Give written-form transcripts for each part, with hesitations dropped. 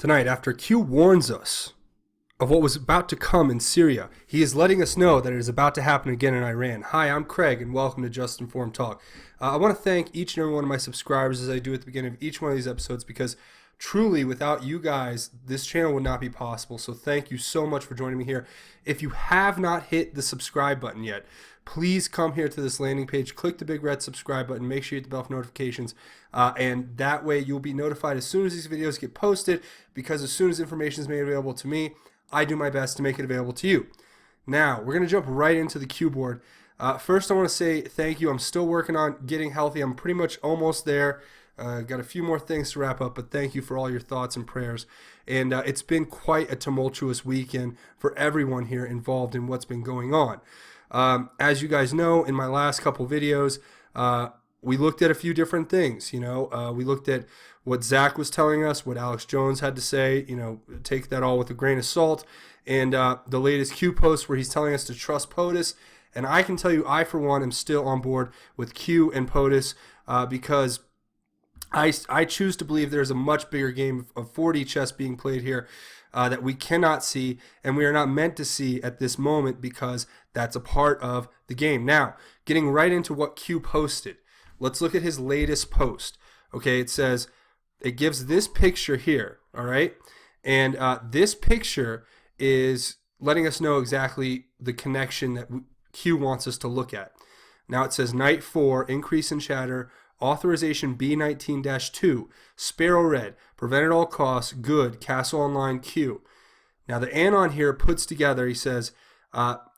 Tonight, after Q warns us of what was about to come in Syria, he is letting us know that it is about to happen again in Iran. Hi, I'm Craig, and welcome to Just Informed Talk. I want to thank each and every one of my subscribers, as I do at the beginning of each one of these episodes, because truly, without you guys, this channel would not be possible. So thank you so much for joining me here. If you have not hit the subscribe button yet, please come here to this landing page, click the big red subscribe button, make sure you hit the bell for notifications, and that way you'll be notified as soon as these videos get posted, because as soon as information is made available to me, I do my best to make it available to you. Now, we're going to jump right into the cue board. First, I want to say thank you. I'm still working on getting healthy. I'm pretty much almost there. Got a few more things to wrap up, but thank you for all your thoughts and prayers. And it's been quite a tumultuous weekend for everyone here involved in what's been going on. As you guys know, in my last couple videos, we looked at a few different things. We looked at what Zach was telling us, what Alex Jones had to say. Take that all with a grain of salt. And the latest Q post where he's telling us to trust POTUS. And I can tell you, I for one am still on board with Q and POTUS because I choose to believe there's a much bigger game of 4D chess being played here that we cannot see, and we are not meant to see at this moment, because that's a part of the game. Now, getting right into what Q posted, let's look at his latest post. Okay, it gives this picture here, all right? And this picture is letting us know exactly the connection that Q wants us to look at. Now it says Knight 4, increase in chatter, authorization B19-2, Sparrow Red, prevent at all costs, good, Castle Online Q. Now the AN0N here puts together, he says,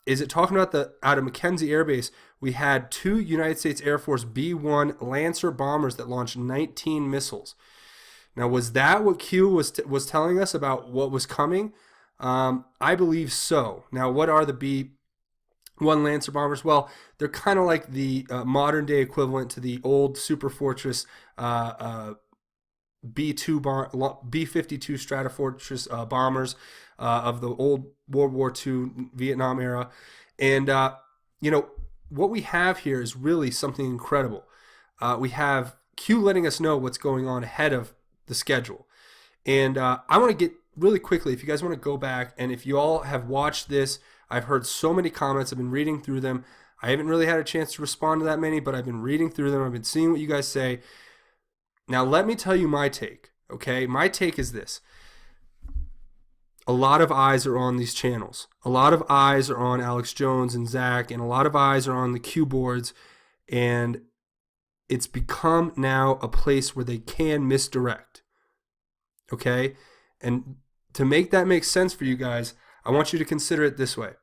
is it talking about out of McKenzie Air Base, we had 2 United States Air Force B-1 Lancer bombers that launched 19 missiles. Now was that what Q was telling us about what was coming? I believe so. Now what are the B-1 Lancer bombers? Well, they're kind of like the modern day equivalent to the old Super Fortress B-52 Stratofortress bombers of the old World War II Vietnam era. And what we have here is really something incredible. We have Q letting us know what's going on ahead of the schedule. And I want to get really quickly, if you guys want to go back, and if you all have watched this, I've heard so many comments, I've been reading through them. I haven't really had a chance to respond to that many, but I've been reading through them. I've been seeing what you guys say. Now, let me tell you my take, okay? My take is this. A lot of eyes are on these channels. A lot of eyes are on Alex Jones and Zach, and a lot of eyes are on the Q boards, and it's become now a place where they can misdirect, okay? And to make that make sense for you guys, I want you to consider it this way.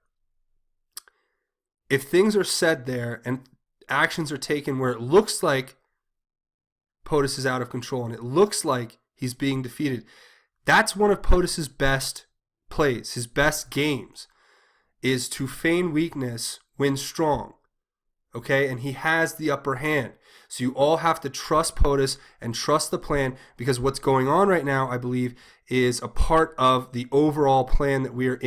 If things are said there and actions are taken where it looks like POTUS is out of control and it looks like he's being defeated, that's one of POTUS's best plays. His best games is to feign weakness when strong. Okay, and he has the upper hand. So you all have to trust POTUS and trust the plan, because what's going on right now, I believe, is a part of the overall plan that we are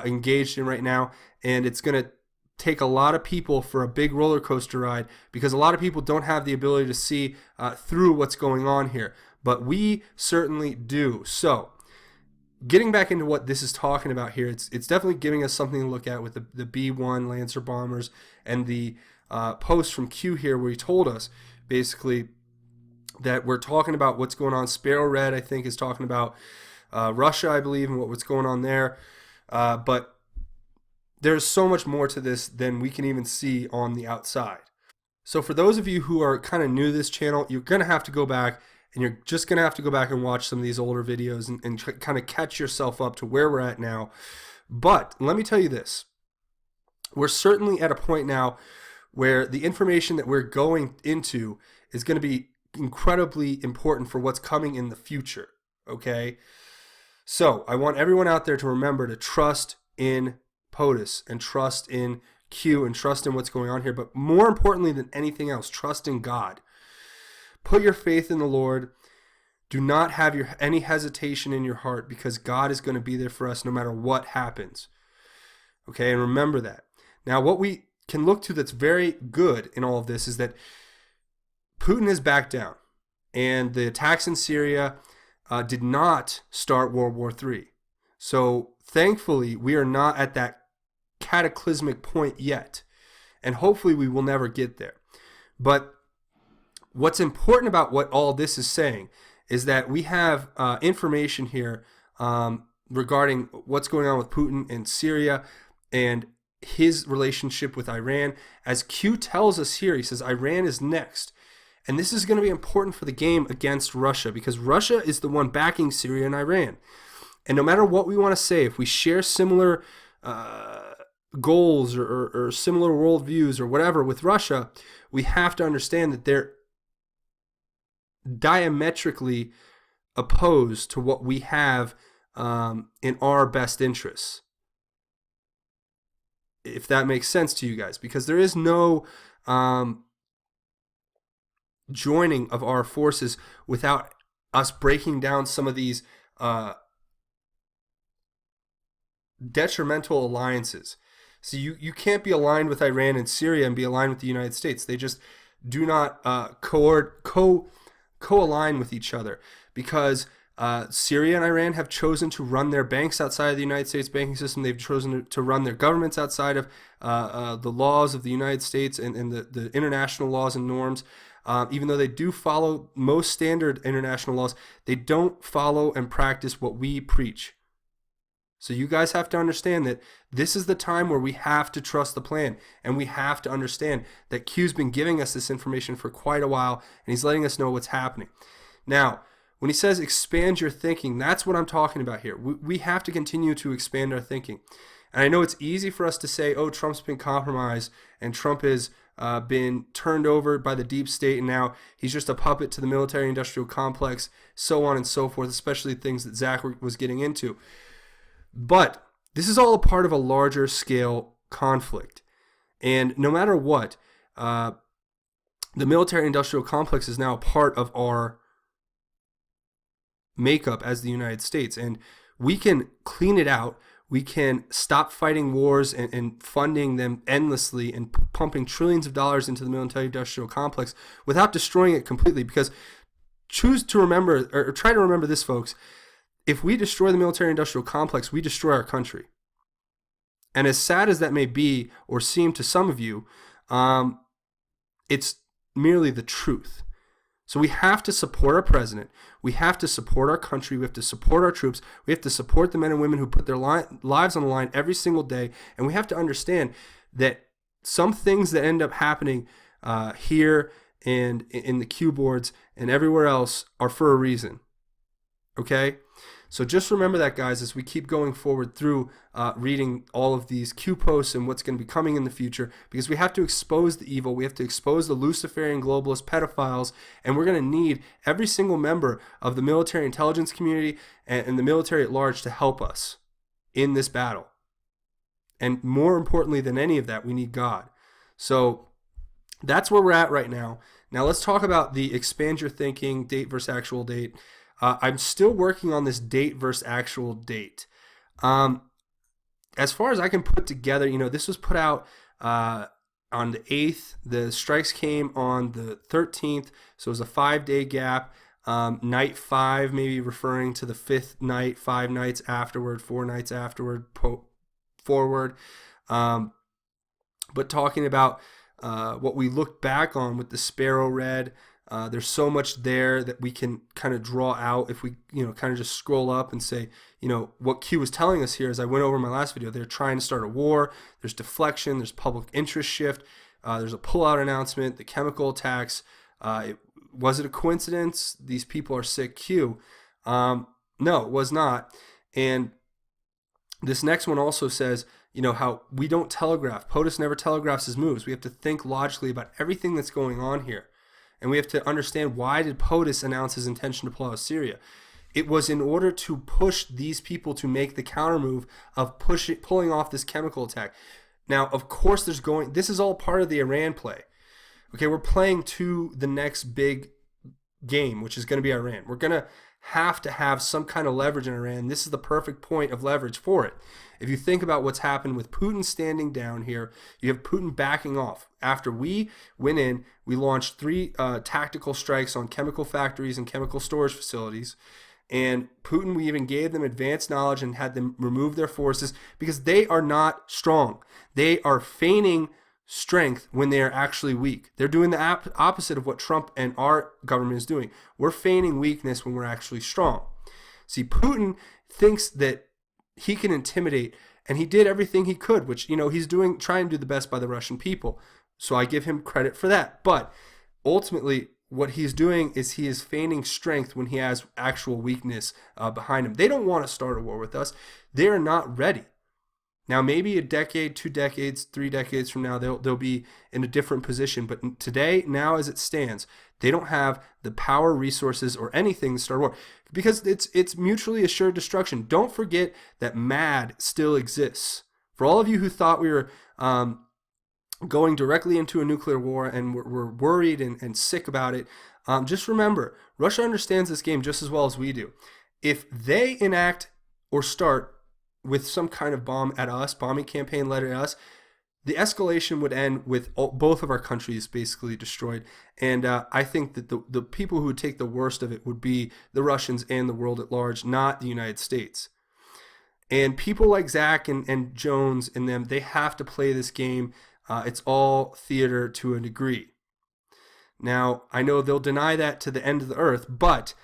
engaged in right now. And it's going to take a lot of people for a big roller coaster ride, because a lot of people don't have the ability to see through what's going on here. But we certainly do. So getting back into what this is talking about here, it's definitely giving us something to look at with the B-1 Lancer bombers, and the post from Q here where he told us basically that we're talking about what's going on. Sparrow Red, I think, is talking about Russia, I believe, and what's going on there. But there's so much more to this than we can even see on the outside. So for those of you who are kind of new to this channel, you're going to have to go back, and you're just going to have to go back and watch some of these older videos and kind of catch yourself up to where we're at now. But let me tell you this. We're certainly at a point now where the information that we're going into is going to be incredibly important for what's coming in the future, okay? So I want everyone out there to remember to trust in POTUS and trust in Q and trust in what's going on here. But more importantly than anything else, trust in God. Put your faith in the Lord. Do not have any hesitation in your heart, because God is going to be there for us no matter what happens. Okay, and remember that. Now, what we can look to that's very good in all of this is that Putin has backed down, and the attacks in Syria did not start World War III. So thankfully, we are not at that cataclysmic point yet. And hopefully we will never get there. But what's important about what all this is saying is that we have information here regarding what's going on with Putin in Syria and his relationship with Iran. As Q tells us here, he says Iran is next. And this is going to be important for the game against Russia, because Russia is the one backing Syria and Iran. And no matter what we want to say, if we share similar goals or similar worldviews or whatever with Russia, we have to understand that they're diametrically opposed to what we have in our best interests. If that makes sense to you guys, because there is no joining of our forces without us breaking down some of these detrimental alliances. So you can't be aligned with Iran and Syria and be aligned with the United States. They just do not co-align with each other, because Syria and Iran have chosen to run their banks outside of the United States banking system. They've chosen to run their governments outside of the laws of the United States and the international laws and norms. Even though they do follow most standard international laws, they don't follow and practice what we preach. So you guys have to understand that this is the time where we have to trust the plan, and we have to understand that Q's been giving us this information for quite a while, and he's letting us know what's happening. Now, when he says expand your thinking, that's what I'm talking about here. We have to continue to expand our thinking. And I know it's easy for us to say, oh, Trump's been compromised and Trump has been turned over by the deep state, and now he's just a puppet to the military-industrial complex, so on and so forth, especially things that Zach was getting into. But this is all a part of a larger scale conflict. And no matter what, the military-industrial complex is now a part of our makeup as the United States. And we can clean it out. We can stop fighting wars and funding them endlessly and pumping trillions of dollars into the military-industrial complex without destroying it completely. Because choose to remember, or try to remember this, folks. If we destroy the military-industrial complex, we destroy our country. And as sad as that may be or seem to some of you, it's merely the truth. So we have to support our president. We have to support our country. We have to support our troops. We have to support the men and women who put their lives on the line every single day. And we have to understand that some things that end up happening here and in the Q boards and everywhere else are for a reason. Okay? So just remember that, guys, as we keep going forward through reading all of these Q posts and what's going to be coming in the future, because we have to expose the evil. We have to expose the Luciferian globalist pedophiles, and we're going to need every single member of the military intelligence community and the military at large to help us in this battle. And more importantly than any of that, we need God. So that's where we're at right now. Now let's talk about the expand your thinking, date versus actual date. I'm still working on this date versus actual date. As far as I can put together, this was put out on the 8th. The strikes came on the 13th, so it was a 5-day gap. Night 5 maybe referring to the 5th night, 5 nights afterward, 4 nights afterward, forward. But talking about what we looked back on with the Sparrow Red. There's so much there that we can kind of draw out if we, kind of just scroll up and say, what Q was telling us here, as I went over in my last video, they're trying to start a war. There's deflection. There's public interest shift. There's a pullout announcement, the chemical attacks. Was it a coincidence? These people are sick, Q. No, it was not. And this next one also says, how we don't telegraph. POTUS never telegraphs his moves. We have to think logically about everything that's going on here. And we have to understand, why did POTUS announce his intention to pull out of Syria? It was in order to push these people to make the counter move of pulling off this chemical attack. Now, of course, this is all part of the Iran play. Okay, we're playing to the next big game, which is going to be Iran. We're going to have some kind of leverage in Iran. This is the perfect point of leverage for it. If you think about what's happened with Putin standing down here, you have Putin backing off. After we went in, we launched 3 tactical strikes on chemical factories and chemical storage facilities. And Putin, we even gave them advanced knowledge and had them remove their forces because they are not strong. They are feigning strength when they are actually weak. They're doing the opposite of what Trump and our government is doing. We're feigning weakness when we're actually strong. See, Putin thinks that he can intimidate, and he did everything he could, which, he's trying to do the best by the Russian people. So I give him credit for that. But ultimately, what he's doing is he is feigning strength when he has actual weakness behind him. They don't want to start a war with us. They are not ready. Now, maybe a decade, 2 decades, 3 decades from now, they'll be in a different position. But today, now as it stands, they don't have the power, resources, or anything to start a war because it's mutually assured destruction. Don't forget that MAD still exists. For all of you who thought we were going directly into a nuclear war and we're worried and sick about it, just remember, Russia understands this game just as well as we do. If they enact or start with some kind of bombing campaign led at us, the escalation would end with both of our countries basically destroyed. And I think that the people who would take the worst of it would be the Russians and the world at large, not the United States. And people like Zach and Jones and them, they have to play this game. It's all theater to a degree. Now, I know they'll deny that to the end of the earth, but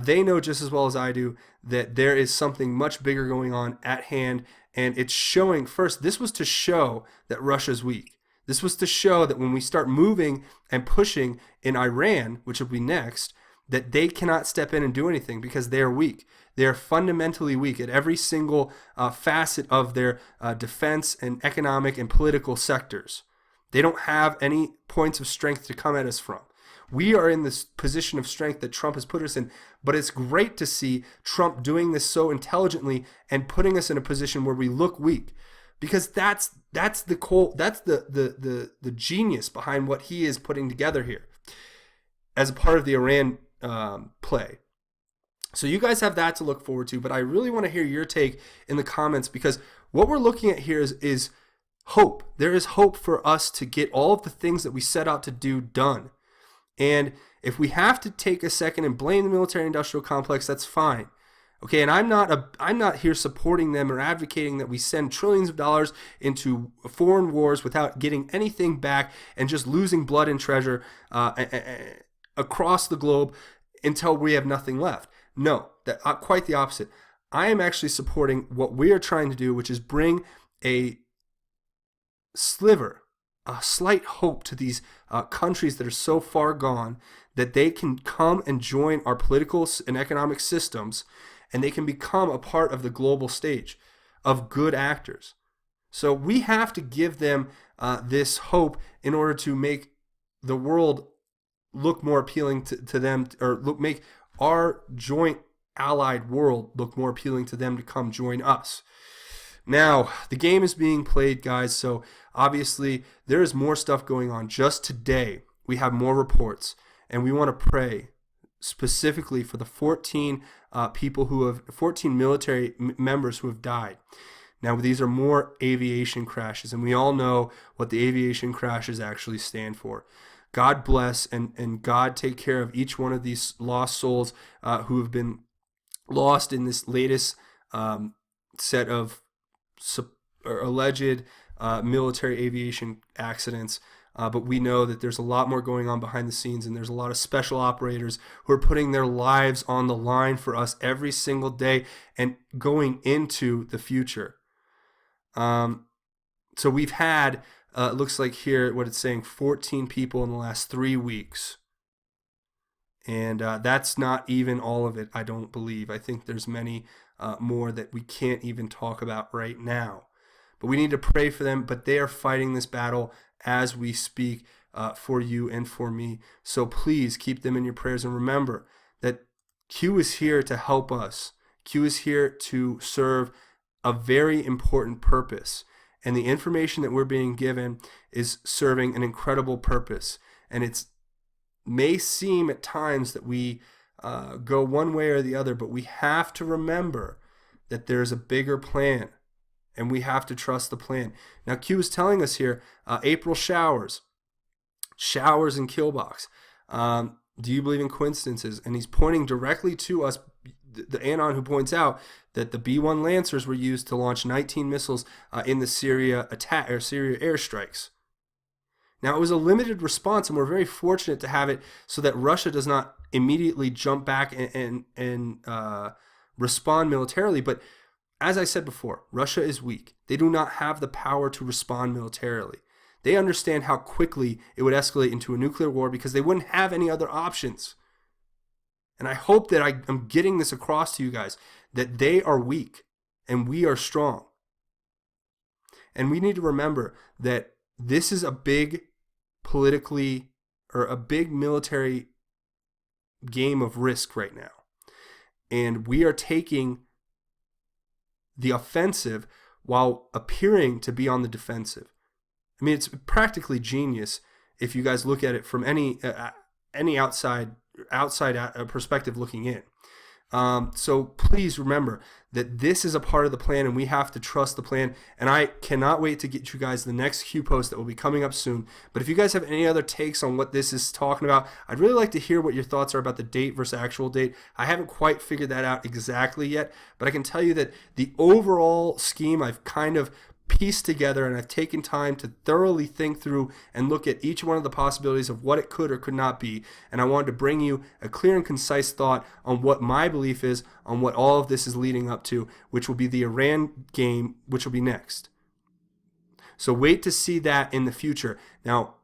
they know just as well as I do that there is something much bigger going on at hand, and it's showing. First, this was to show that Russia's weak. This was to show that when we start moving and pushing in Iran, which will be next, that they cannot step in and do anything because they are weak. They are fundamentally weak at every single facet of their defense and economic and political sectors. They don't have any points of strength to come at us from. We are in this position of strength that Trump has put us in, but it's great to see Trump doing this so intelligently and putting us in a position where we look weak, because that's the genius behind what he is putting together here as a part of the Iran play. So you guys have that to look forward to, but I really want to hear your take in the comments, because what we're looking at here is hope. There is hope for us to get all of the things that we set out to do done. And if we have to take a second and blame the military-industrial complex, that's fine. Okay, and I'm not here supporting them or advocating that we send trillions of dollars into foreign wars without getting anything back and just losing blood and treasure across the globe until we have nothing left. No, quite the opposite. I am actually supporting what we are trying to do, which is bring a slight hope to these countries that are so far gone that they can come and join our political and economic systems, and they can become a part of the global stage of good actors. So we have to give them this hope in order to make the world look more appealing to them, or make our joint allied world look more appealing to them to come join us. Now, the game is being played, guys, so obviously there is more stuff going on. Just today, we have more reports, and we want to pray specifically for the 14 military members who have died. Now, these are more aviation crashes, and we all know what the aviation crashes actually stand for. God bless and God take care of each one of these lost souls who have been lost in this latest set of alleged military aviation accidents. But we know that there's a lot more going on behind the scenes, and there's a lot of special operators who are putting their lives on the line for us every single day and going into the future. So we've had, it looks like here, what it's saying, 14 people in the last 3 weeks. And that's not even all of it, I don't believe. I think there's many more that we can't even talk about right now. But we need to pray for them, but they are fighting this battle as we speak for you and for me. So please keep them in your prayers, and remember that Q is here to help us. Q is here to serve a very important purpose, and the information that we're being given is serving an incredible purpose. And it may seem at times that we go one way or the other, but we have to remember that there's a bigger plan, and we have to trust the plan. Now, Q is telling us here, April showers in Killbox. Do you believe in coincidences? And he's pointing directly to us, the AN0N, who points out that the B-1 Lancers were used to launch 19 missiles in the Syria attack or Syria airstrikes. Now, it was a limited response, and we're very fortunate to have it so that Russia does not immediately jump back and respond militarily. But as I said before, Russia is weak. They do not have the power to respond militarily. They understand how quickly it would escalate into a nuclear war because they wouldn't have any other options. And I hope that I'm getting this across to you guys, that they are weak and we are strong. And we need to remember that this is a big politically or a big military game of risk right now. And we are taking the offensive while appearing to be on the defensive. I mean, it's practically genius if you guys look at it from any outside perspective looking in. So please remember that this is a part of the plan and we have to trust the plan. And I cannot wait to get you guys the next Q post that will be coming up soon. But if you guys have any other takes on what this is talking about, I'd really like to hear what your thoughts are about the date versus actual date. I haven't quite figured that out exactly yet, but I can tell you that the overall scheme I've kind of pieced together, and I've taken time to thoroughly think through and look at each one of the possibilities of what it could or could not be. And I wanted to bring you a clear and concise thought on what my belief is on what all of this is leading up to, which will be the Iran game, which will be next. So wait to see that in the future. Now,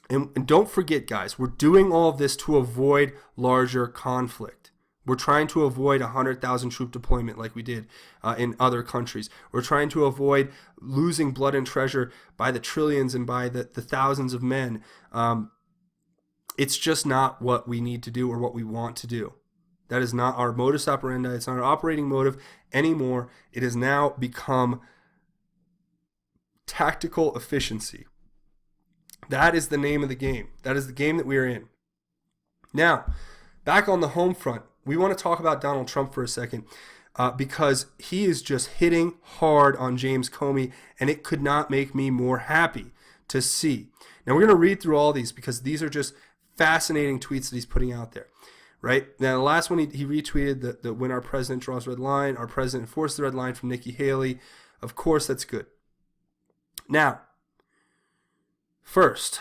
and don't forget, guys, we're doing all of this to avoid larger conflict. We're trying to avoid 100,000 troop deployment like we did in other countries. We're trying to avoid losing blood and treasure by the trillions and by the thousands of men. It's just not what we need to do or what we want to do. That is not our modus operandi. It's not our operating motive anymore. It has now become tactical efficiency. That is the name of the game. That is the game that we are in. Now, back on the home front, we want to talk about Donald Trump for a second because he is just hitting hard on James Comey, and it could not make me more happy to see. Now, we're going to read through all these because these are just fascinating tweets that he's putting out there, right? Now, the last one, he retweeted the when our president draws a red line, our president enforces the red line from Nikki Haley. Of course, that's good. Now, first,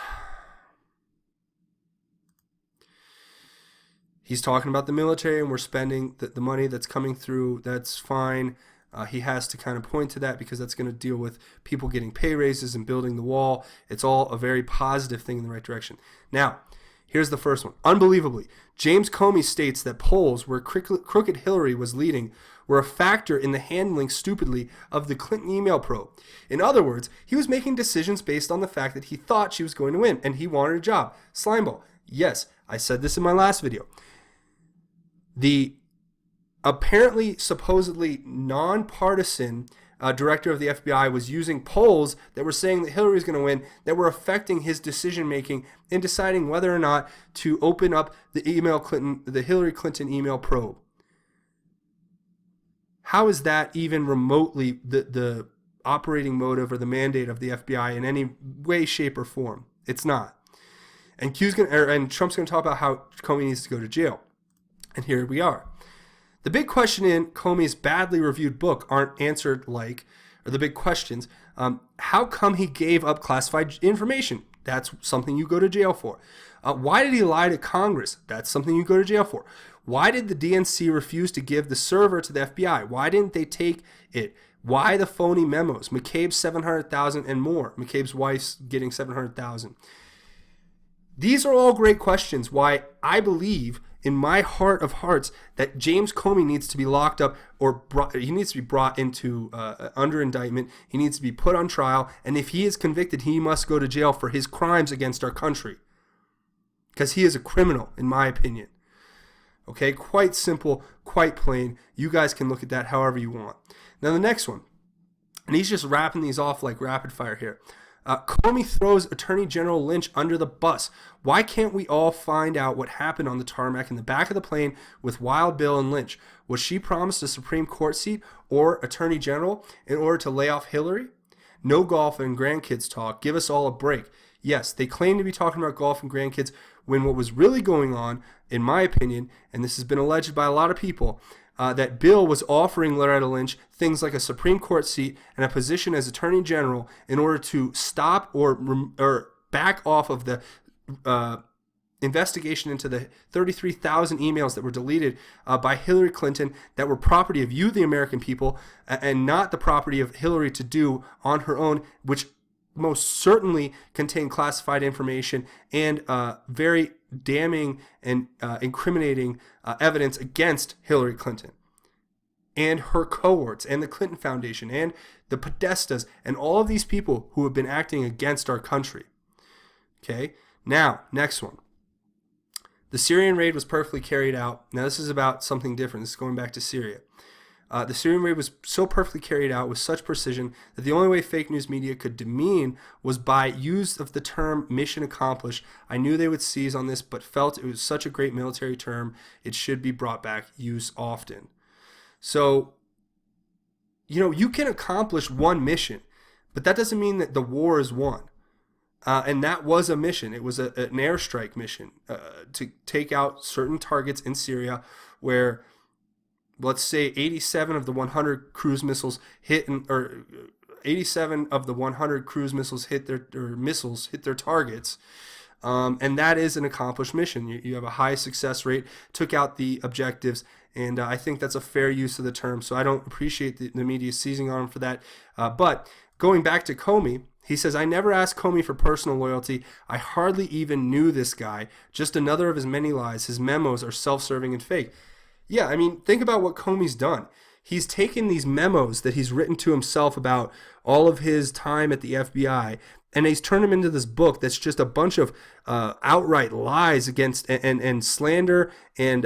he's talking about the military and we're spending the money that's coming through. That's fine. He has to kind of point to that because that's going to deal with people getting pay raises and building the wall. It's all a very positive thing in the right direction. Now, here's the first one. Unbelievably, James Comey states that polls where crooked Hillary was leading were a factor in the handling stupidly of the Clinton email probe. In other words, he was making decisions based on the fact that he thought she was going to win and he wanted a job. Slimeball. Yes, I said this in my last video. The apparently, supposedly nonpartisan director of the FBI was using polls that were saying that Hillary was going to win, that were affecting his decision making in deciding whether or not to open up the Hillary Clinton email probe. How is that even remotely the operating motive or the mandate of the FBI in any way, shape, or form? It's not. And Trump's going to talk about how Comey needs to go to jail. And here we are. The big question in Comey's badly reviewed book aren't answered or the big questions. How come he gave up classified information? That's something you go to jail for. Why did he lie to Congress? That's something you go to jail for. Why did the DNC refuse to give the server to the FBI? Why didn't they take it? Why the phony memos? McCabe's $700,000 and more. McCabe's wife's getting $700,000. These are all great questions why I believe in my heart of hearts that James Comey needs to be locked up he needs to be brought into under indictment. He needs to be put on trial. And if he is convicted, he must go to jail for his crimes against our country. Because he is a criminal, in my opinion. Okay, quite simple, quite plain. You guys can look at that however you want. Now the next one, and he's just wrapping these off like rapid fire here. Comey throws Attorney General Lynch under the bus. Why can't we all find out what happened on the tarmac in the back of the plane with Wild Bill and Lynch? Was she promised a Supreme Court seat or Attorney General in order to lay off Hillary? No golf and grandkids talk. Give us all a break. Yes, they claim to be talking about golf and grandkids. when what was really going on, in my opinion, and this has been alleged by a lot of people, that Bill was offering Loretta Lynch things like a Supreme Court seat and a position as Attorney General in order to stop or back off of the investigation into the 33,000 emails that were deleted by Hillary Clinton that were property of you, the American people, and not the property of Hillary to do on her own, which most certainly contained classified information and very damning and incriminating evidence against Hillary Clinton and her cohorts and the Clinton Foundation and the Podestas and all of these people who have been acting against our country. Okay, now, next one. The Syrian raid was perfectly carried out. Now, this is about something different. This is going back to Syria. The Syrian raid was so perfectly carried out with such precision that the only way fake news media could demean was by use of the term mission accomplished. I knew they would seize on this, but felt it was such a great military term, it should be brought back use often. So, you can accomplish one mission, but that doesn't mean that the war is won. And that was a mission. It was an airstrike mission to take out certain targets in Syria where, let's say, 87 of the 100 cruise missiles hit, or 87 of the 100 cruise missiles hit their targets. And that is an accomplished mission. You have a high success rate, took out the objectives, and I think that's a fair use of the term. So I don't appreciate the media seizing on him for that. But going back to Comey, he says, I never asked Comey for personal loyalty. I hardly even knew this guy. Just another of his many lies. His memos are self-serving and fake. Yeah, I mean, think about what Comey's done. He's taken these memos that he's written to himself about all of his time at the FBI, and he's turned them into this book that's just a bunch of outright lies against and slander and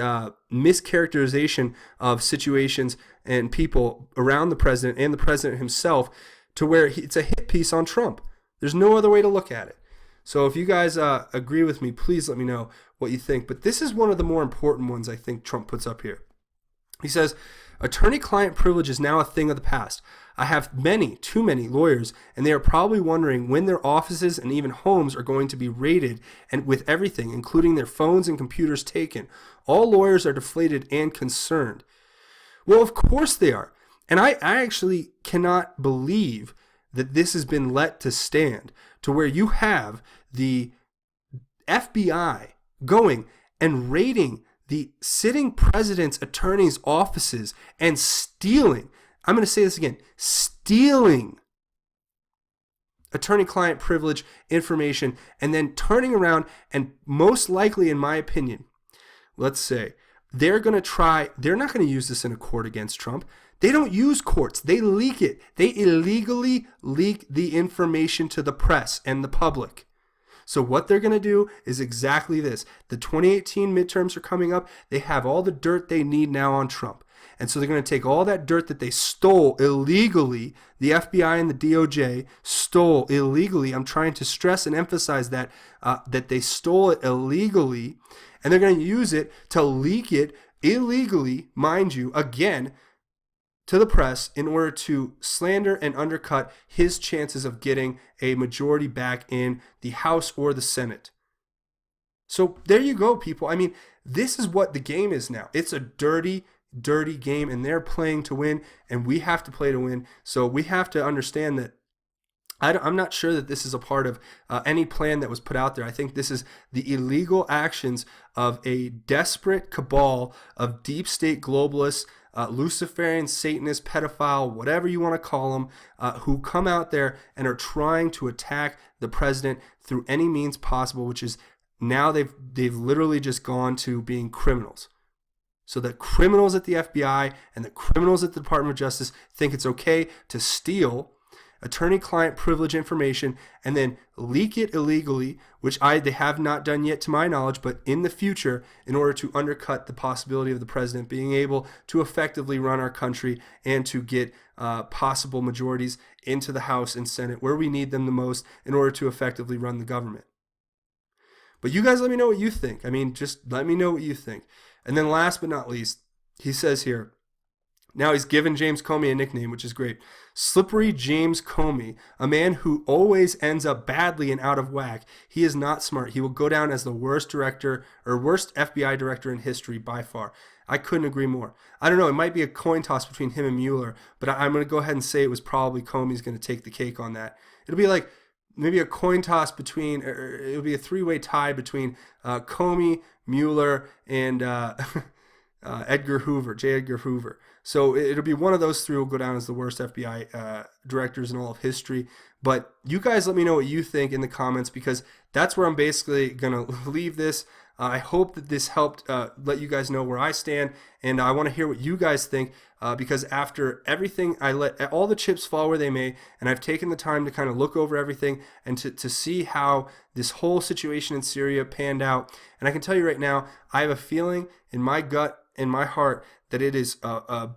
mischaracterization of situations and people around the president and the president himself, to where it's a hit piece on Trump. There's no other way to look at it. So if you guys agree with me, please let me know what you think. But this is one of the more important ones I think Trump puts up here. He says, attorney-client privilege is now a thing of the past. I have too many lawyers, and they are probably wondering when their offices and even homes are going to be raided, and with everything, including their phones and computers, taken. All lawyers are deflated and concerned. Well, of course they are. And I actually cannot believe that this has been let to stand, to where you have the FBI going and raiding the sitting president's attorney's offices and stealing, I'm going to say this again, stealing attorney-client privilege information, and then turning around and most likely, in my opinion, let's say, they're not going to use this in a court against Trump. They don't use courts. They leak it. They illegally leak the information to the press and the public. So what they're going to do is exactly this. The 2018 midterms are coming up. They have all the dirt they need now on Trump. And so they're going to take all that dirt that they stole illegally, the FBI and the DOJ stole illegally. I'm trying to stress and emphasize that they stole it illegally, and they're going to use it to leak it illegally, mind you, again, to the press in order to slander and undercut his chances of getting a majority back in the House or the Senate. So there you go, people. I mean, this is what the game is now. It's a dirty game, and they're playing to win, and we have to play to win. So we have to understand that I'm not sure that this is a part of any plan that was put out there. I think this is the illegal actions of a desperate cabal of deep state globalists, Luciferian, Satanist, pedophile, whatever you want to call them, who come out there and are trying to attack the president through any means possible, which is now they've literally just gone to being criminals. So the criminals at the FBI and the criminals at the Department of Justice think it's okay to steal attorney-client privilege information and then leak it illegally, which they have not done yet to my knowledge, but in the future, in order to undercut the possibility of the president being able to effectively run our country and to get possible majorities into the House and Senate where we need them the most in order to effectively run the government. But you guys let me know what you think. I mean, just let me know what you think. And then last but not least, he says here, Now he's given James Comey a nickname, which is great. Slippery James Comey, a man who always ends up badly and out of whack. He is not smart. He will go down as the worst director or worst FBI director in history by far. I couldn't agree more. I don't know. It might be a coin toss between him and Mueller, but I'm going to go ahead and say it was probably Comey's going to take the cake on that. It'll be like maybe a coin toss between, or it'll be a three-way tie between Comey, Mueller, and Edgar Hoover, J. Edgar Hoover. So it'll be one of those three will go down as the worst FBI directors in all of history. But you guys let me know what you think in the comments, because that's where I'm basically going to leave this. I hope that this helped let you guys know where I stand, and I want to hear what you guys think, because after everything, I let all the chips fall where they may, and I've taken the time to kind of look over everything and to see how this whole situation in Syria panned out. And I can tell you right now, I have a feeling in my gut, in my heart, that it is a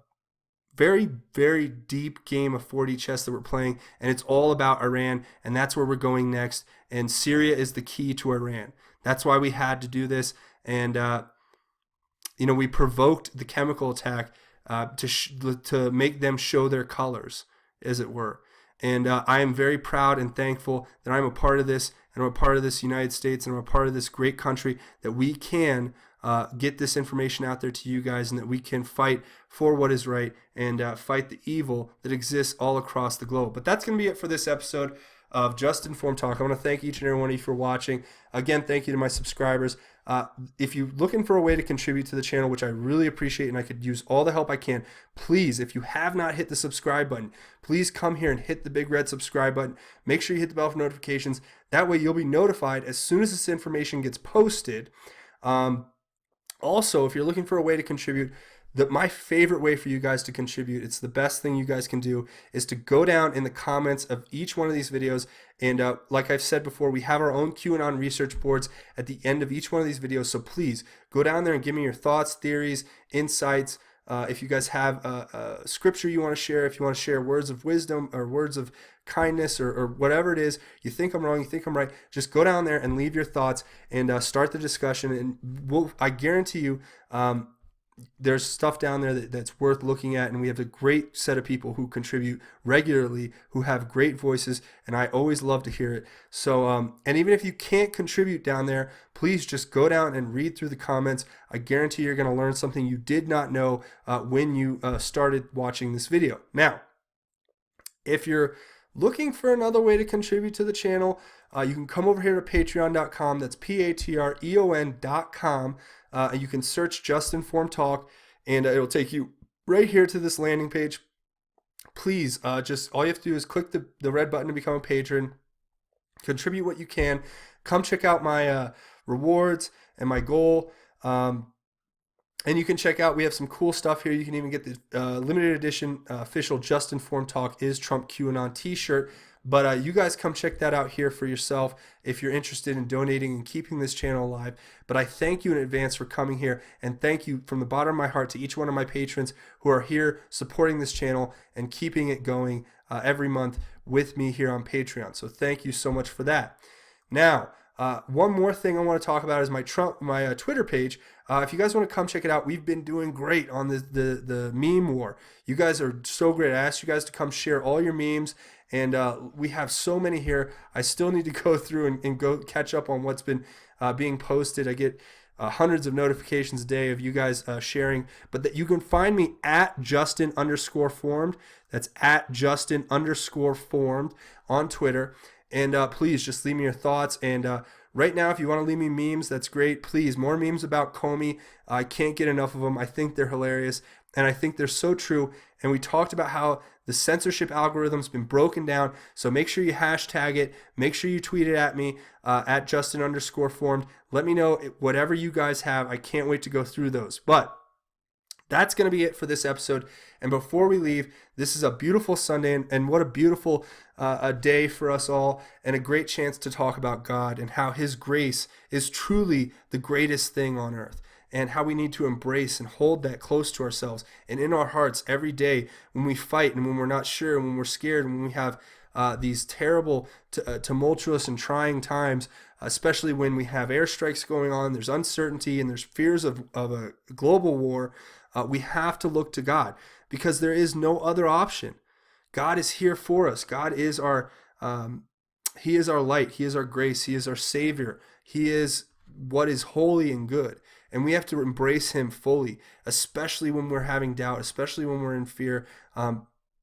very, very deep game of 4D chess that we're playing, and it's all about Iran, and that's where we're going next. And Syria is the key to Iran. That's why we had to do this, and we provoked the chemical attack to make them show their colors, as it were. And I am very proud and thankful that I'm a part of this, and I'm a part of this United States, and I'm a part of this great country, that we can get this information out there to you guys, and that we can fight for what is right and fight the evil that exists all across the globe. But that's going to be it for this episode of Just Informed Talk. I want to thank each and every one of you for watching. Again, thank you to my subscribers. If you're looking for a way to contribute to the channel, which I really appreciate, and I could use all the help I can, please, if you have not hit the subscribe button, please come here and hit the big red subscribe button. Make sure you hit the bell for notifications. That way you'll be notified as soon as this information gets posted. Also, if you're looking for a way to contribute, my favorite way for you guys to contribute, it's the best thing you guys can do, is to go down in the comments of each one of these videos. And like I've said before, we have our own QAnon research boards at the end of each one of these videos. So please go down there and give me your thoughts, theories, insights. If you guys have a scripture you want to share, if you want to share words of wisdom or words of kindness, or whatever it is, you think I'm wrong, you think I'm right, just go down there and leave your thoughts and start the discussion. And I guarantee you, there's stuff down there that's worth looking at, and we have a great set of people who contribute regularly, who have great voices, and I always love to hear it. So and even if you can't contribute down there, please just go down and read through the comments. I guarantee you're going to learn something you did not know when you started watching this video. Now, if you're looking for another way to contribute to the channel, you can come over here to patreon.com. That's patreon.com. You can search Just Informed Talk, and it'll take you right here to this landing page. Please, just all you have to do is click the red button to become a patron. Contribute what you can. Come check out my rewards and my goal. And you can check out, we have some cool stuff here. You can even get the limited edition official Just Informed Talk is Trump QAnon t-shirt. But you guys come check that out here for yourself if you're interested in donating and keeping this channel alive. But I thank you in advance for coming here, and thank you from the bottom of my heart to each one of my patrons who are here supporting this channel and keeping it going every month with me here on Patreon. So thank you so much for that. Now, one more thing I want to talk about is my Twitter page. If you guys want to come check it out, we've been doing great on the meme war. You guys are so great. I asked you guys to come share all your memes, and we have so many here. I still need to go through and go catch up on what's been being posted. I get hundreds of notifications a day of you guys sharing, but that you can find me at Justin_formed. That's at Justin_formed on Twitter. And please just leave me your thoughts. And right now, if you want to leave me memes, that's great. Please, more memes about Comey. I can't get enough of them. I think they're hilarious, and I think they're so true. And we talked about how the censorship algorithm's been broken down. So make sure you hashtag it. Make sure you tweet it at me at Justin_formed. Let me know whatever you guys have. I can't wait to go through those. But that's going to be it for this episode. And before we leave, this is a beautiful Sunday, and what a beautiful a day for us all, and a great chance to talk about God and how His grace is truly the greatest thing on earth, and how we need to embrace and hold that close to ourselves and in our hearts every day when we fight and when we're not sure, when we're scared, when we have these terrible, tumultuous and trying times, especially when we have airstrikes going on, there's uncertainty, and there's fears of a global war. We have to look to God, because there is no other option. God is here for us. God is He is our light. He is our grace. He is our Savior. He is what is holy and good. And we have to embrace Him fully, especially when we're having doubt, especially when we're in fear,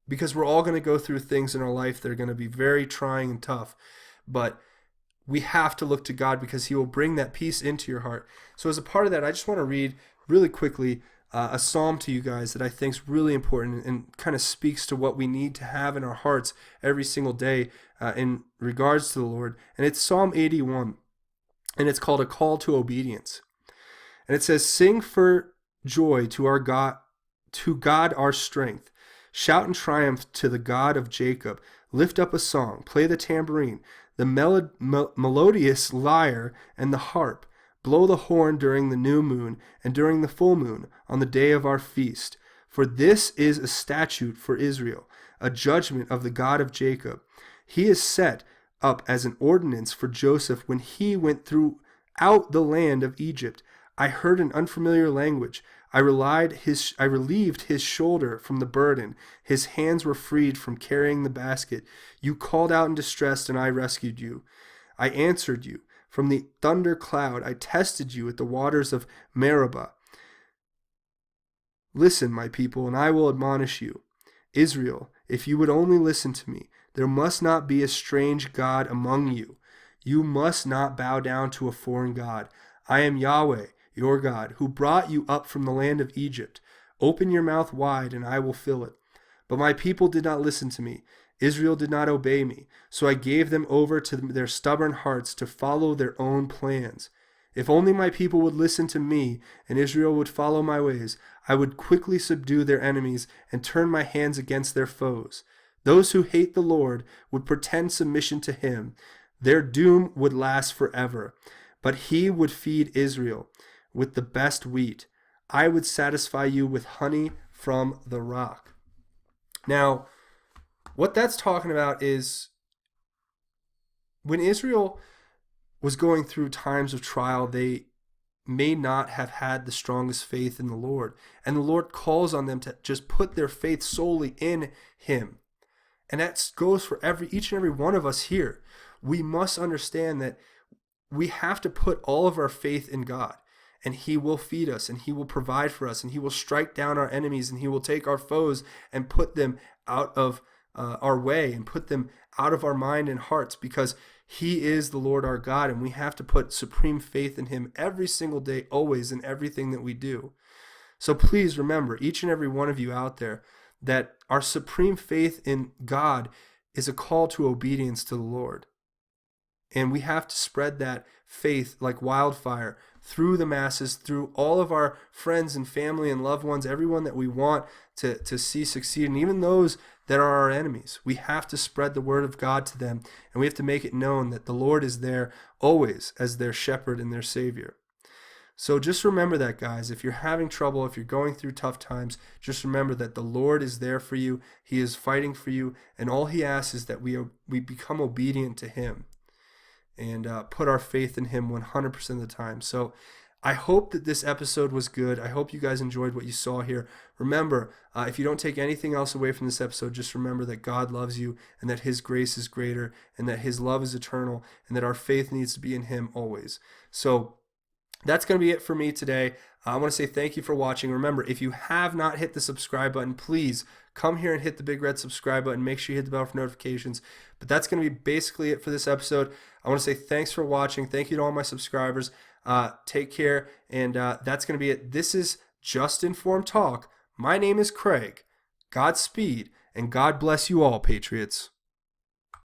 because we're all going to go through things in our life that are going to be very trying and tough. But we have to look to God because He will bring that peace into your heart. So as a part of that, I just want to read really quickly a psalm to you guys that I think is really important and kind of speaks to what we need to have in our hearts every single day in regards to the Lord. And it's Psalm 81, and it's called A Call to Obedience. And it says, "Sing for joy to our God, to God our strength. Shout in triumph to the God of Jacob. Lift up a song, play the tambourine, the melodious lyre, and the harp. Blow the horn during the new moon and during the full moon on the day of our feast. For this is a statute for Israel, a judgment of the God of Jacob. He is set up as an ordinance for Joseph when he went throughout the land of Egypt. I heard an unfamiliar language. I relieved his shoulder from the burden. His hands were freed from carrying the basket. You called out in distress, and I rescued you. I answered you. From the thunder cloud, I tested you at the waters of Meribah. Listen, my people, and I will admonish you. Israel, if you would only listen to me, there must not be a strange God among you. You must not bow down to a foreign God. I am Yahweh, your God, who brought you up from the land of Egypt. Open your mouth wide, and I will fill it. But my people did not listen to me. Israel did not obey me, so I gave them over to their stubborn hearts to follow their own plans. If only my people would listen to me, and Israel would follow my ways, I would quickly subdue their enemies and turn my hands against their foes. Those who hate the Lord would pretend submission to Him. Their doom would last forever. But He would feed Israel with the best wheat. I would satisfy you with honey from the rock." Now, what that's talking about is when Israel was going through times of trial, they may not have had the strongest faith in the Lord. And the Lord calls on them to just put their faith solely in Him. And that goes for each and every one of us here. We must understand that we have to put all of our faith in God. And He will feed us, and He will provide for us, and He will strike down our enemies, and He will take our foes and put them out of our way and put them out of our mind and hearts, because He is the Lord our God, and we have to put supreme faith in Him every single day, always, in everything that we do. So please remember, each and every one of you out there, that our supreme faith in God is a call to obedience to the Lord. And we have to spread that faith like wildfire through the masses, through all of our friends and family and loved ones, everyone that we want to see succeed, and even those that are our enemies. We have to spread the word of God to them, and we have to make it known that the Lord is there always as their shepherd and their Savior. So just remember that, guys. If you're having trouble, if you're going through tough times, just remember that the Lord is there for you. He is fighting for you, and all He asks is that we become obedient to Him and put our faith in Him 100% of the time. So I hope that this episode was good. I hope you guys enjoyed what you saw here. Remember, if you don't take anything else away from this episode, just remember that God loves you, and that His grace is greater, and that His love is eternal, and that our faith needs to be in Him always. So that's going to be it for me today. I want to say thank you for watching. Remember, if you have not hit the subscribe button, please come here and hit the big red subscribe button. Make sure you hit the bell for notifications. But that's going to be basically it for this episode. I want to say thanks for watching. Thank you to all my subscribers. Take care, and that's going to be it. This is Just Informed Talk. My name is Craig. Godspeed, and God bless you all, Patriots.